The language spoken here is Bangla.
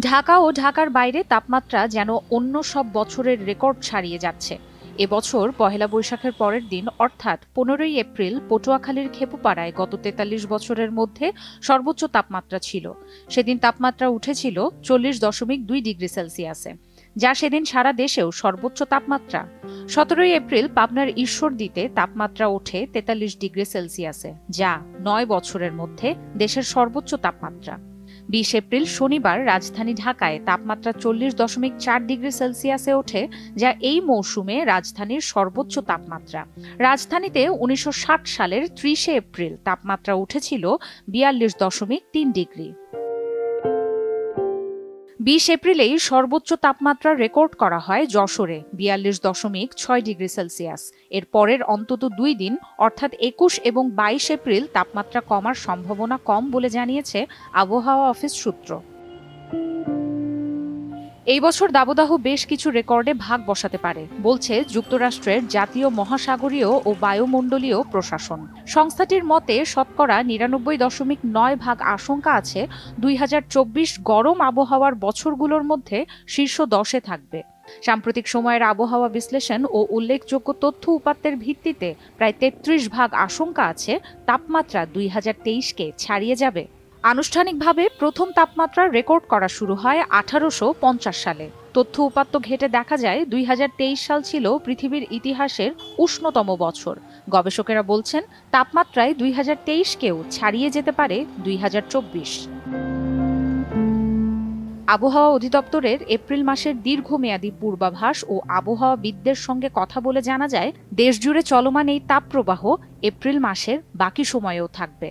ঢাকা ও ঢাকার বাইরে তাপমাত্রা যেন অন্য সব বছরের রেকর্ড ছাড়িয়ে যাচ্ছে। এবছর পহেলা বৈশাখের পরের দিন অর্থাৎ 15ই এপ্রিল পটুয়াখালীর খেপুপাড়ায় গত 43 বছরের মধ্যে সর্বোচ্চ তাপমাত্রা ছিল। সেদিন তাপমাত্রা উঠেছিল 40.2 ডিগ্রি সেলসিয়াসে, যা সেদিন সারা দেশেও সর্বোচ্চ তাপমাত্রা। 17ই এপ্রিল পাবনার ঈশ্বরদীতে তাপমাত্রা ওঠে 43 ডিগ্রি সেলসিয়াসে, যা 9 বছরের মধ্যে দেশের সর্বোচ্চ তাপমাত্রা। 20 এপ্রিল শনিবার রাজধানী ঢাকায় তাপমাত্রা 40.4 ডিগ্রি সেলসিয়াসে ওঠে, যা এই মৌসুমে রাজধানীর সর্বোচ্চ তাপমাত্রা। রাজধানীতে 1960 সালের 30 এপ্রিল তাপমাত্রা উঠেছিল 42.3 ডিগ্রি। 20 এপ্রিলেই সর্বোচ্চ তাপমাত্রা রেকর্ড করা হয় যশোরে 42.6 ডিগ্রি সেলসিয়াস। এর পরের অন্তত 2 দিন অর্থাৎ 21 এবং 22 এপ্রিল তাপমাত্রা কমার সম্ভাবনা কম বলে জানিয়েছে আবহাওয়া অফিস সূত্র। এই বছর দাবদাহ বেশ কিছু রেকর্ডে ভাগ বসাতে পারে বলছে যুক্তরাষ্ট্রের জাতীয় মহাসাগরীয় ও বায়ুমণ্ডলীয় প্রশাসন। সংস্থাটির মতে শতকরা 99.9 ভাগ আশঙ্কা আছে 2024 গরম আবহাওয়ার বছরগুলোর মধ্যে শীর্ষ 10-এ থাকবে। সাম্প্রতিক সময়ের আবহাওয়া বিশ্লেষণ ও উল্লেখযোগ্য তথ্য উপাত্তের ভিত্তিতে প্রায় 33 ভাগ আশঙ্কা আছে তাপমাত্রা 2023-কে ছাড়িয়ে যাবে। আনুষ্ঠানিকভাবে প্রথম তাপমাত্রা রেকর্ড করা শুরু হয় 1850 সালে। তথ্য উপাত্ত ঘেঁটে দেখা যায় 2023 সাল ছিল পৃথিবীর ইতিহাসের উষ্ণতম বছর। গবেষকেরা বলছেন তাপমাত্রায় 2023-কেও ছাড়িয়ে যেতে পারে 2024। আবহাওয়া অধিদপ্তরের এপ্রিল মাসের দীর্ঘমেয়াদী পূর্বাভাস ও আবহাওয়াবিদদের সঙ্গে কথা বলে জানা যায় দেশজুড়ে চলমান এই তাপপ্রবাহ এপ্রিল মাসের বাকি সময়েও থাকবে।